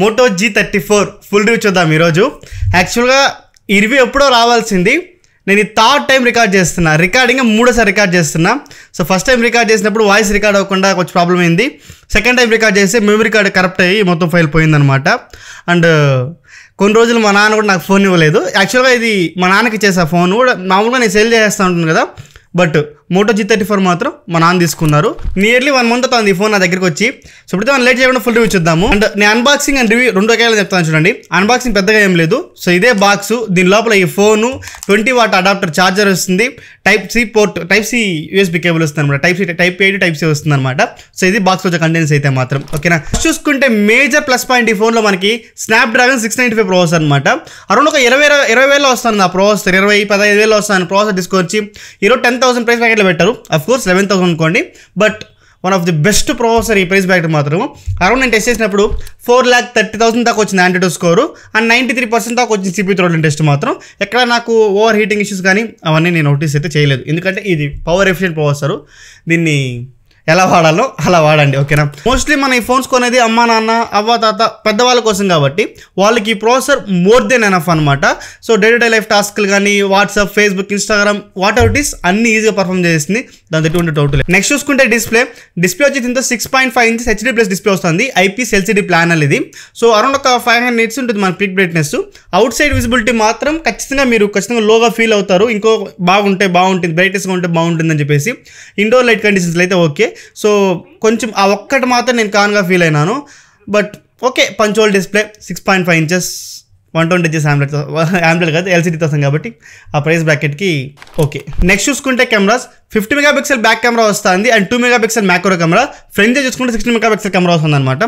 Moto G34 full review చూద్దాం ఈరోజు. యాక్చువల్గా ఈ రివ్యూ ఎప్పుడో రావాల్సింది. నేను ఈ థర్డ్ టైం రికార్డ్ చేస్తున్నా, రికార్డింగ్ మూడోసారి రికార్డ్ చేస్తున్నా. సో ఫస్ట్ టైం రికార్డ్ చేసినప్పుడు వాయిస్ రికార్డ్ అవ్వకుండా కొంచెం ప్రాబ్లం అయింది. సెకండ్ టైం రికార్డ్ చేస్తే మెమరీ కార్డ్ కరప్ట్ అయ్యి మొత్తం ఫైల్ పోయిందనమాట. అండ్ కొన్ని రోజులు మా నాన్న కూడా నాకు ఫోన్ ఇవ్వలేదు. యాక్చువల్గా ఇది మా నాన్నకి ఇచ్చేసా ఫోన్ కూడా. మామూలుగా నేను సేల్ చేస్తూ ఉంటాను కదా, బట్ మోటో G34 మాత్రం మా నాన్న తీసుకున్నారు. నియర్లీ 1 month అవుతుంది ఈ ఫోన్ నా దగ్గరికి వచ్చి. సో ఇప్పుడు మనం లేట్ చేయకుండా ఫుల్ రివ్యూ చూద్దాము. అండ్ నేను అన్బాక్సింగ్ అండ్ రివ్యూ రెండు రకాలు చెప్తాను చూడండి. అన్బాక్సింగ్ పెద్దగా ఏం లేదు. సో ఇదే బాక్స్, దీని లోపల ఈ ఫోను 20 watt అడాప్టర్ ఛార్జర్ వస్తుంది, type C port, type C USB cable వస్తుంది అనమాట, టైప్ A టైప్ C వస్తుంది అనమాట. సో ఇది బాక్స్ వచ్చే కంటెంట్స్ అయితే మాత్రం ఓకేనా. చూసుకుంటే మేజర్ ప్లస్ పాయింట్ ఈ ఫోన్లో మనకి స్నాప్డ్రాగన్ 695 ప్రాసెసర్ అనమాట. అరౌండ్ ఒక 20,000 వస్తుంది ఆ ప్రాసెసర్, 20-15,000 వస్తుంది ప్రాసెసర్ తీసుకొచ్చి. ఈరోజు 10,000 ప్రైస్ ప్యాకెట్లో పెట్టారు. అఫ్ కోర్స్ 11,000 అనుకోండి, but one of the best processor ఈ ప్రైస్ బ్యాకెట్ మాత్రం. అరౌండ్ నేను టెస్ట్ చేసినప్పుడు 4,30,000 దాకా వచ్చింది ఆంటిట్యూడ్ స్కోరు, అండ్ 93% దాకా వచ్చింది CPU థ్రోట్లింగ్ టెస్ట్ మాత్రం. ఎక్కడ నాకు ఓవర్ హీటింగ్ ఇష్యూస్ కానీ అవన్నీ నేను నోటీస్ అయితే చేయలేదు, ఎందుకంటే ఇది పవర్ ఎఫిషియెంట్ ప్రాసెసర్. దీన్ని ఎలా వాడాలో అలా వాడండి ఓకేనా. మోస్ట్లీ మన ఈ ఫోన్స్ కొనేది అమ్మా నాన్న, అవ్వ తాత, పెద్దవాళ్ళ కోసం కాబట్టి వాళ్ళకి ఈ ప్రాసెసర్ మోర్ దెన్ ఎనఫ్ అనమాట. So day to day life టాస్క్లు కానీ WhatsApp, Facebook, Instagram, what ever it is అన్ని ఈజీగా పర్ఫామ్ చేస్తుంది, దాంతో ఎటువంటి డౌట్ లేదు. నెక్స్ట్ చూసుకుంటే డిస్ప్లే వచ్చి దీంతో 6.5 inches HD+ డిస్ప్లే వస్తుంది. IPS LCD ప్యానల్ ఇది. సో అరౌండ్ ఒక 500 nits ఉంటుంది మన peak brightness. Out side visibility మాత్రం ఖచ్చితంగా లోగా ఫీల్ అవుతారు. ఇంకో బాగుంటుంది, బ్రైట్నెస్గా ఉంటే బాగుంటుందని చెప్పేసి. ఇండోర్ లైట్ కండిషన్స్లో అయితే ఓకే. సో కొంచెం ఆ ఒక్కటి మాత్రం నేను కాన్గా ఫీల్ అయినాను, but okay. Punch hole display, 6.5 inches, 120 Hz AMOLED కాదు LCDతో వస్తుంది కాబట్టి ఆ ప్రైస్ బ్రాకెట్కి ఓకే. నెక్స్ట్ చూసుకుంటే కెమెరాస్ 50 MP బ్యాక్ కెమెరా వస్తుంది and 2 MP macro camera. Front చూసుకుంటే 16 MP కెమెరా వస్తుంది అనమాట.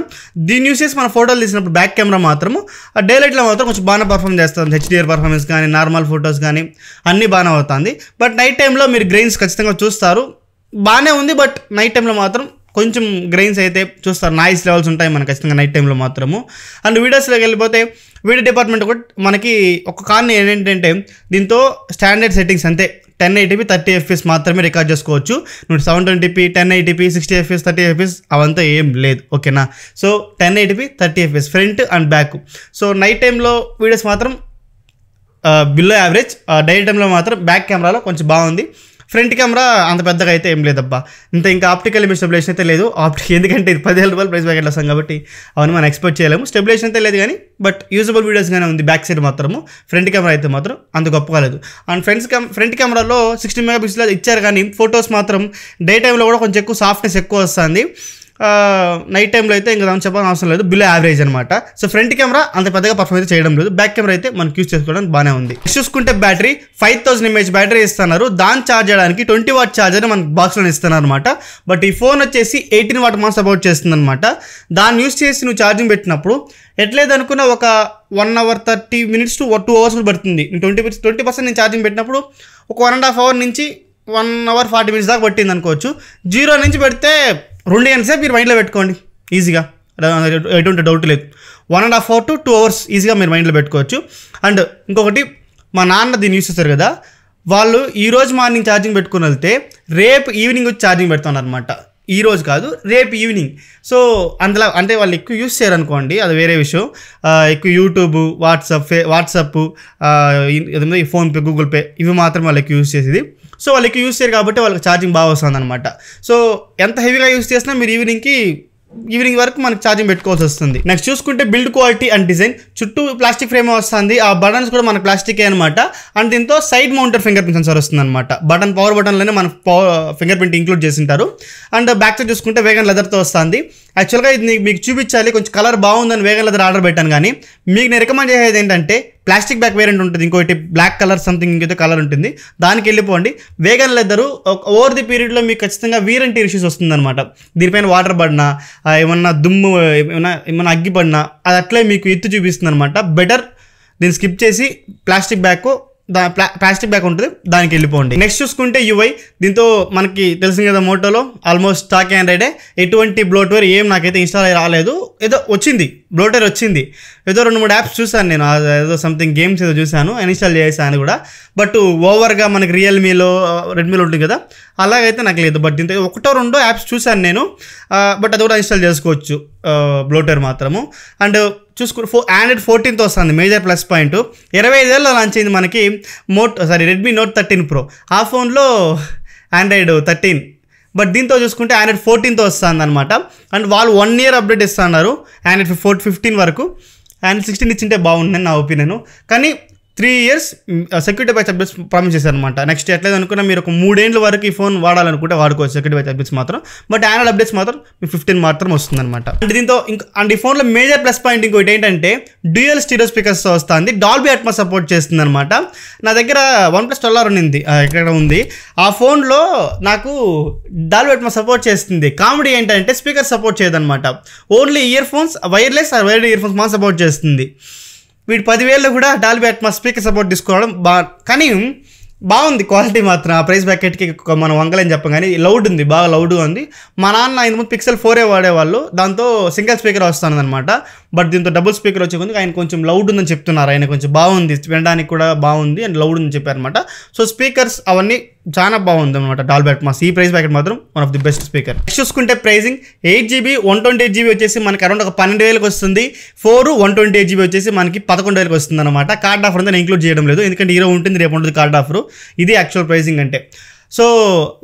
దీన్ని యూస్ చేసి మన ఫోటోలు తీసినప్పుడు బ్యాక్ కెమెరా మాత్రం ఆ డే లైట్లో మాత్రం కొంచెం బాగా పర్ఫామ్ చేస్తుంది. HDR పర్ఫార్మెన్స్ కానీ నార్మల్ ఫొటోస్ కానీ అన్నీ బాగానే అవుతుంది. బట్ నైట్ టైంలో మీరు గ్రెయిన్స్ ఖచ్చితంగా చూస్తారు, బాగానే ఉంది. బట్ నైట్ టైంలో మాత్రం కొంచెం గ్రెయిన్స్ అయితే చూస్తారు, నాయిస్ లెవెల్స్ ఉంటాయి మనకు ఖచ్చితంగా నైట్ టైంలో మాత్రము. అండ్ వీడియోస్లోకి వెళ్ళిపోతే వీడియో డిపార్ట్మెంట్ కూడా మనకి ఒక కారణం ఏంటంటే దీంతో స్టాండర్డ్ సెట్టింగ్స్ అంతే 1080p 30 FPS మాత్రమే రికార్డ్ చేసుకోవచ్చు. నువ్వు 720p 1080p 60 FPS 30 FPS అవంతా ఏం లేదు ఓకేనా. So 1080p 30 FPS front and back. So night టైంలో వీడియోస్ మాత్రం బిలో యావరేజ్, డే టైంలో మాత్రం బ్యాక్ కెమెరాలో కొంచెం బాగుంది. ఫ్రంట్ కెమెరా అంత పెద్దగా అయితే ఏం లేదబ్బా. ఇంకా ఆప్టికల్ ఇమేజ్ స్టెబిలైజేషన్ అయితే లేదు. ఎందుకంటే ఇది 10,000 రూపాయలు ప్రైస్ బ్యాకెట్లో వస్తాం కాబట్టి అవన్నీ మనం ఎక్స్పెక్ట్ చేయలేము. స్టెబిలైజేషన్ అయితే లేదు కానీ, బట్ యూజబుల్ వీడియోస్గానే ఉంది బ్యాక్ సైడ్ మాత్రము. ఫ్రంట్ కెమెరా అయితే మాత్రం అంత గొప్పగా లేదు. అండ్ ఫ్రంట్ కెమెరాలో 16 MP ఇచ్చారు కానీ ఫొటోస్ మాత్రం డే టైంలో కూడా కొంచెం ఎక్కువ సాఫ్ట్నెస్ ఎక్కువ వస్తుంది. నైట్ టైంలో అయితే ఇంకా దాని చెప్పాల్సిన అవసరం లేదు, బిలో యావరేజ్ అనమాట. సో ఫ్రంట్ కెమెరా అంత పెద్దగా పర్ఫార్మ్ అయితే చేయడం లేదు. బ్యాక్ కెమెరా అయితే మనకి యూస్ చేసుకోవడానికి బాగానే ఉంది. చూసుకుంటే బ్యాటరీ 5000 mAh బ్యాటరీ ఇస్తున్నారు. దాన్ని ఛార్జ్ చేయడానికి 20 watt ఛార్జర్ మనకి బాక్స్లో ఇస్తున్నారు అనమాట. బట్ ఈ ఫోన్ వచ్చేసి 18 watt మాత్రం సపోర్ట్ చేస్తుంది అనమాట. దాన్ని యూస్ చేసి నువ్వు ఛార్జింగ్ పెట్టినప్పుడు ఎట్లేదనుకున్న ఒక 1 hour 30 minutes to 2 hours పడుతుంది. 20% నేను ఛార్జింగ్ పెట్టినప్పుడు ఒక 1.5 hour నుంచి 1 hour 40 minutes దాకా పట్టింది అనుకోవచ్చు. 0 నుంచి పెడితే 2 గంటల సేపు మీరు మైండ్లో పెట్టుకోండి ఈజీగా, ఎటువంటి డౌట్ లేదు. 1.5 hour to 2 hours ఈజీగా మీరు మైండ్లో పెట్టుకోవచ్చు. అండ్ ఇంకొకటి, మా నాన్న దీన్ని యూస్ చేస్తారు కదా, వాళ్ళు ఈరోజు మార్నింగ్ ఛార్జింగ్ పెట్టుకుని వెళ్తే రేపు ఈవినింగ్ వచ్చి ఛార్జింగ్ పెడుతున్నారు అనమాట. ఈ రోజు కాదు, రేపు ఈవినింగ్. సో అందులో అంటే వాళ్ళు ఎక్కువ యూస్ చేయరు అనుకోండి, అది వేరే విషయం. ఎక్కువ యూట్యూబ్, వాట్సాప్, ఈ ఫోన్పే, గూగుల్ పే ఇవి మాత్రం వాళ్ళు ఎక్కువ యూస్ చేసేది. సో వాళ్ళు ఎక్కువ యూస్ చేయరు కాబట్టి వాళ్ళకి ఛార్జింగ్ బాగా వస్తుంది అనమాట. సో ఎంత హెవీగా యూస్ చేసినా మీరు ఈవినింగ్ వరకు మనకి ఛార్జింగ్ పెట్టుకోవాల్సి వస్తుంది. నెక్స్ట్ చూసుకుంటే బిల్డ్ క్వాలిటీ అండ్ డిజైన్. చుట్టూ ప్లాస్టిక్ ఫ్రేమ్ వస్తుంది, ఆ బటన్స్ కూడా మన ప్లాస్టికే అనమాట. అండ్ దీంతో side mounted fingerprint sensor వస్తుంది అనమాట. పవర్ బటన్లోనే మన ఫింగర్ ప్రింట్ ఇంక్లూడ్ చేసింటారు. అండ్ బ్యాక్ సైడ్ చూసుకుంటే వేగన్ లెదర్తో వస్తుంది. యాక్చువల్గా ఇది మీకు చూపించాలి, కొంచెం కలర్ బాగుందని వేగన్ లెదర్ ఆర్డర్ పెట్టాను, కానీ మీకు నేను రికమెండ్ చేసేది ఏంటంటే ప్లాస్టిక్ బ్యాక్ వేరియంట్ ఉంటుంది, ఇంకోటి బ్లాక్ కలర్ సంథింగ్ ఇంకైతే కలర్ ఉంటుంది, దానికి వెళ్ళిపోండి. వేగన్ లెదరు ఓవర్ ది పీరియడ్లో మీకు ఖచ్చితంగా వీరంటీ ఇష్యూస్ వస్తుందన్నమాట. దీనిపైన వాటర్ పడినా, ఏమన్నా దుమ్ము, ఏమన్నా అగ్గి పడినా అది అట్లే మీకు ఎత్తు చూపిస్తుంది అనమాట. బెటర్ దీన్ని స్కిప్ చేసి ప్లాస్టిక్ బ్యాక్ ఉంటుంది, దానికి వెళ్ళిపోండి. నెక్స్ట్ చూసుకుంటే UI. దీంతో మనకి తెలిసింది కదా, మోటోలో ఆల్మోస్ట్ స్టాక్ ఆండ్రాయిడే. ఎటువంటి బ్లోట్వేర్ ఏం నాకైతే ఇన్స్టాల్ అయ్యి రాలేదు. ఏదో వచ్చింది, బ్లోట్వేర్ వచ్చింది. ఏదో 2-3 యాప్స్ చూసాను నేను, ఏదో సంథింగ్ గేమ్స్ ఏదో చూసాను, ఇన్స్టాల్ చేశాను కూడా. బట్ ఓవర్గా మనకి రియల్మీలో, రెడ్మీలో ఉంటుంది కదా, అలాగైతే నాకు లేదు. బట్ దీంతో ఒకటో రెండో యాప్స్ చూశాను నేను, బట్ అది కూడా ఇన్స్టాల్ చేసుకోవచ్చు బ్లోటర్ మాత్రము. అండ్ చూసుకుంటే ఆండ్రాయిడ్ 14తో వస్తుంది. మేజర్ ప్లస్ పాయింట్ 25,000లో లాంచ్ అయింది మనకి రెడ్మీ నోట్ 13 Pro. ఆ ఫోన్లో ఆండ్రాయిడ్ 13, బట్ దీంతో చూసుకుంటే ఆండ్రాయిడ్ 14తో వస్తుంది అనమాట. అండ్ వాళ్ళు 1 year అప్డేట్ ఇస్తున్నారు ఆండ్రాయిడ్ 15 వరకు. ఆండ్రాయిడ్ 16 ఇచ్చింటే బాగుందని నా ఒపీనియన్. కానీ 3 years security patch updates promise చేశారనమాట. నెక్స్ట్ ఎట్లేదు అనుకున్నా మీరు ఒక 3 ఏళ్ళ వరకు ఈ ఫోన్ వాడాలనుకుంటే వాడుకోవచ్చు సెక్యూరిటీ ప్యాచ్ అప్డేట్స్ మాత్రం. బట్ ఆండ్రాయిడ్ అప్డేట్స్ మాత్రం 15 మాత్రం వస్తుందన్నమాట. అంటే దీంతో అండ్ ఈ ఫోన్లో మేజర్ ప్లస్ పాయింట్ ఇంకోటి ఏంటంటే డ్యూయల్ స్టీరియో స్పీకర్స్తో వస్తుంది. డాల్బీ అట్మాస్ సపోర్ట్ చేస్తుంది అనమాట. నా దగ్గర OnePlus 12R ఉంది, ఇక్కడ ఉంది. ఆ ఫోన్లో నాకు డాల్బీ అట్మాస్ సపోర్ట్ చేస్తుంది. కామెడీ ఏంటంటే స్పీకర్ సపోర్ట్ చేయదన్నమాట. Only earphones, wireless wired earphones మాత్రం సపోర్ట్ చేస్తుంది. వీటి 10,000లో కూడా డాల్బీ అట్మాస్ స్పీకర్ సపోర్ట్ తీసుకోవడం కానీ బాగుంది క్వాలిటీ మాత్రం. ఆ ప్రైస్ బ్యాకెట్కి మనం వంకలని చెప్పం కానీ లౌడ్ ఉంది, బాగా లౌడ్గా ఉంది. మా నాన్న ఇంతకుముందు Pixel 4a వాడేవాళ్ళు, దాంతో సింగిల్ స్పీకర్ వస్తుంది అనమాట. బట్ దీంతో డబుల్ స్పీకర్ వచ్చే కొందుకు ఆయన కొంచెం లౌడ్ ఉందని చెప్తున్నారు. ఆయన కొంచెం బాగుంది, వినడానికి కూడా బాగుంది అండ్ లౌడ్ ఉందని చెప్పారనమాట. సో స్పీకర్స్ అవన్నీ చాలా బాగుంది అనమాట డాల్బీ అట్మాస్. ఈ ప్రైస్ బ్యాకెట్ మాత్రం one of the best speaker. Next చూసుకుంటే ప్రైసింగ్ 8GB 128GB వచ్చేసి మనకి అరౌండ్ ఒక 12,000కి వస్తుంది. 4 128GB వచ్చేసి మనకి 11,000కి వస్తుంది అనమాట. కార్డ్ ఆఫర్ అంతా నేను ఇంక్లూడ్ చేయడం లేదు, ఎందుకంటే ఈరోజు ఉంటుంది రేపు ఉంటుంది కార్డ్ ఆఫర్. ఇది యాక్చువల్ ప్రైసింగ్ అంటే. సో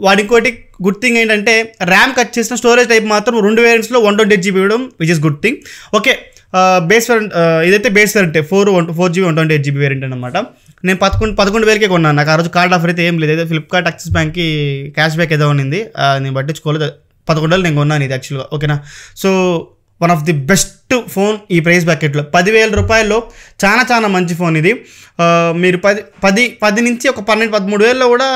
వాడి ఇంకోటి గుడ్ థింగ్ ఏంటంటే ర్యామ్ కట్ చేసిన స్టోరేజ్ టైప్ మాత్రం 2 వేరియంట్స్లో 128GB ఇవ్వడం, which is good thing. Okay, base variant ఇదైతే base variant 4GB 128GB variant అనమాట. నేను 11,000కే కొన్నాను. నాకు ఆ రోజు కార్డ్ ఆఫర్ అయితే ఏం లేదు. అయితే ఫ్లిప్కార్ట్ యాక్సిస్ బ్యాంక్కి క్యాష్ బ్యాక్ ఏదో ఉన్నింది, నేను పట్టించుకోలేదు. 11,000 నేను కొన్నాను ఇది యాక్చువల్గా. ఓకేనా, so one of the best phone ఈ ప్రైస్ బ్యాకెట్లో. 10,000 రూపాయల్లో చాలా మంచి ఫోన్ ఇది. మీరు 10 నుంచి ఒక 12-13,000లో కూడా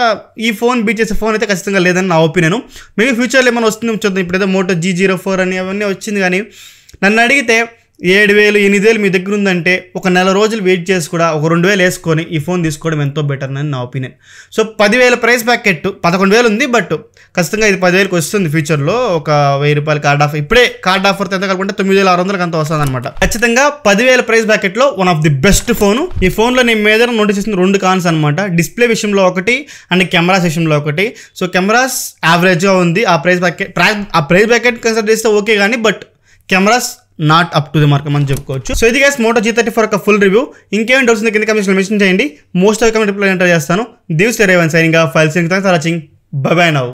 ఈ ఫోన్ బీట్ చేసే ఫోన్ అయితే ఖచ్చితంగా లేదని నా ఒపీనియన్. మేబీ ఫ్యూచర్లో ఏమైనా వస్తుంది చూద్దాం. ఇప్పుడైతే Moto G04 అని అవన్నీ వచ్చింది. కానీ నన్ను అడిగితే 7,000 8,000 మీ దగ్గర ఉందంటే ఒక నెల రోజులు వెయిట్ చేసి కూడా ఒక 2,000 వేసుకొని ఈ ఫోన్ తీసుకోవడం ఎంతో బెటర్ అని నా ఒపీనియన్. సో 10,000 ప్రైస్ బ్యాకెట్ 11,000 ఉంది, బట్ ఖచ్చితంగా ఇది 10,000కి వస్తుంది ఫ్యూచర్లో. ఒక 1,000 రూపాయలు కార్డ్ ఆఫర్, ఇప్పుడే కార్డ్ ఆఫర్తో ఎంత కాకుండా 9,600కి అంత వస్తుంది అనమాట. ఖచ్చితంగా 10,000 ప్రైస్ బ్యాకెట్లో one of the best phone. ఈ ఫోన్లో నేను మేజర్ నోటీస్ చేసిన 2 కాన్స్ అనమాట. డిస్ప్లే విషయంలో ఒకటి అండ్ కెమెరాస్ విషయంలో ఒకటి. సో కెమెరాస్ యావరేజ్గా ఉంది. ఆ ప్రైస్ బ్యాకెట్ కన్సిడర్ చేస్తే ఓకే కానీ, but cameras not up to the mark అని చెప్పుకోవచ్చు. సో ఇది గైస్ Moto G34 ఒక ఫుల్ రివ్యూ. ఇంకేమైనా డౌట్స్ కింద కమెంట్స్లో మెన్షన్ చేయండి. Most of comment reply enter చేస్తాను. దివ్స్ రేవన్ సైనింగ్ ఆఫ్. ఫైల్ సింగ్. Thanks for watching. Bye bye now.